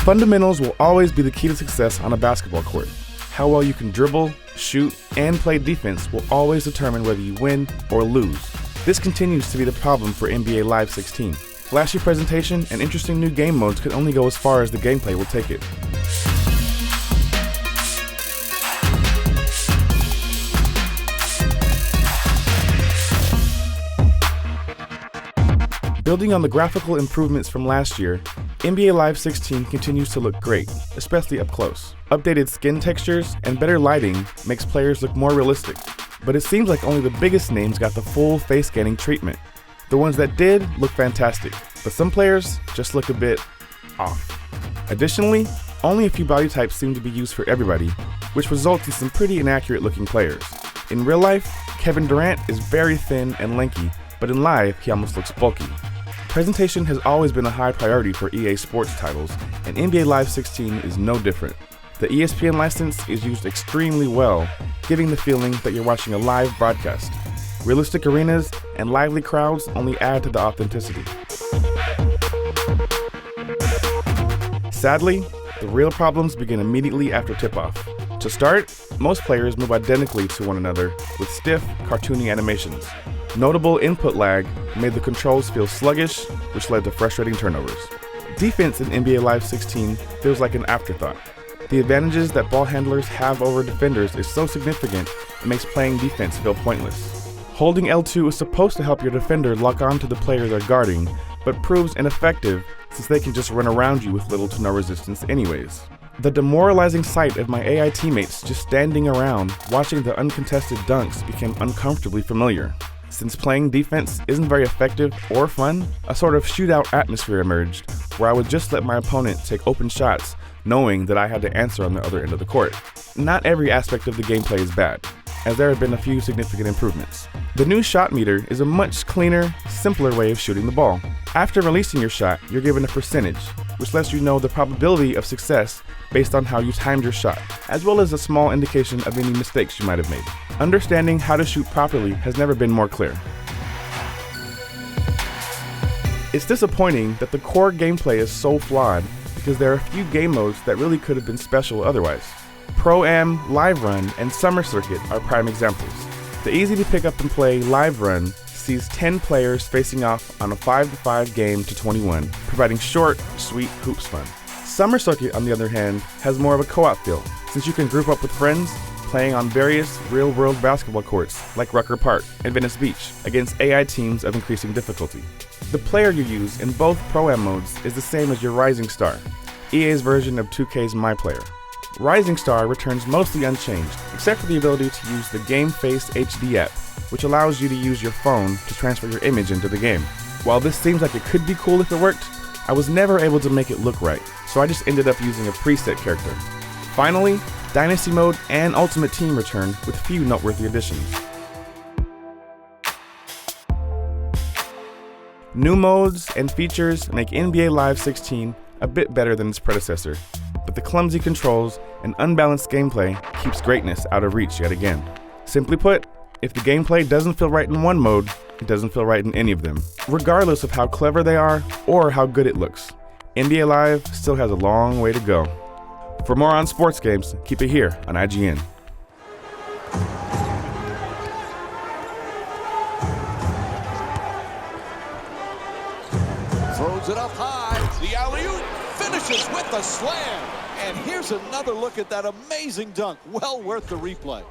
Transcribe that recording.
Fundamentals will always be the key to success on a basketball court. How well you can dribble, shoot, and play defense will always determine whether you win or lose. This continues to be the problem for NBA Live 16. Flashy presentation and interesting new game modes can only go as far as the gameplay will take it. Building on the graphical improvements from last year, NBA Live 16 continues to look great, especially up close. Updated skin textures and better lighting makes players look more realistic, but it seems like only the biggest names got the full face scanning treatment. The ones that did look fantastic, but some players just look a bit off. Additionally, only a few body types seem to be used for everybody, which results in some pretty inaccurate looking players. In real life, Kevin Durant is very thin and lanky, but in live, he almost looks bulky. Presentation has always been a high priority for EA Sports titles, and NBA Live 16 is no different. The ESPN license is used extremely well, giving the feeling that you're watching a live broadcast. Realistic arenas and lively crowds only add to the authenticity. Sadly, the real problems begin immediately after tip-off. To start, most players move identically to one another with stiff, cartoony animations. Notable input lag made the controls feel sluggish, which led to frustrating turnovers. Defense in NBA Live 16 feels like an afterthought. The advantages that ball handlers have over defenders is so significant, it makes playing defense feel pointless. Holding L2 is supposed to help your defender lock onto the player they're guarding, but proves ineffective since they can just run around you with little to no resistance anyways. The demoralizing sight of my AI teammates just standing around watching the uncontested dunks became uncomfortably familiar. Since playing defense isn't very effective or fun, a sort of shootout atmosphere emerged, where I would just let my opponent take open shots, knowing that I had to answer on the other end of the court. Not every aspect of the gameplay is bad, as there have been a few significant improvements. The new shot meter is a much cleaner, simpler way of shooting the ball. After releasing your shot, you're given a percentage, which lets you know the probability of success based on how you timed your shot, as well as a small indication of any mistakes you might have made. Understanding how to shoot properly has never been more clear. It's disappointing that the core gameplay is so flawed because there are a few game modes that really could have been special otherwise. Pro-Am, Live Run, and Summer Circuit are prime examples. The easy to pick up and play Live Run sees 10 players facing off on a 5-5 game to 21, providing short, sweet hoops fun. Summer Circuit, on the other hand, has more of a co-op feel, since you can group up with friends, playing on various real-world basketball courts like Rucker Park and Venice Beach against AI teams of increasing difficulty. The player you use in both Pro-Am modes is the same as your Rising Star, EA's version of 2K's My Player. Rising Star returns mostly unchanged, except for the ability to use the Game Face HD app, which allows you to use your phone to transfer your image into the game. While this seems like it could be cool if it worked, I was never able to make it look right, so I just ended up using a preset character. Finally, Dynasty Mode and Ultimate Team return with few noteworthy additions. New modes and features make NBA Live 16 a bit better than its predecessor, but the clumsy controls and unbalanced gameplay keeps greatness out of reach yet again. Simply put, if the gameplay doesn't feel right in one mode, it doesn't feel right in any of them, regardless of how clever they are or how good it looks. NBA Live still has a long way to go. For more on sports games, keep it here on IGN. Throws it up high. The alley-oop finishes with the slam. And here's another look at that amazing dunk. Well worth the replay.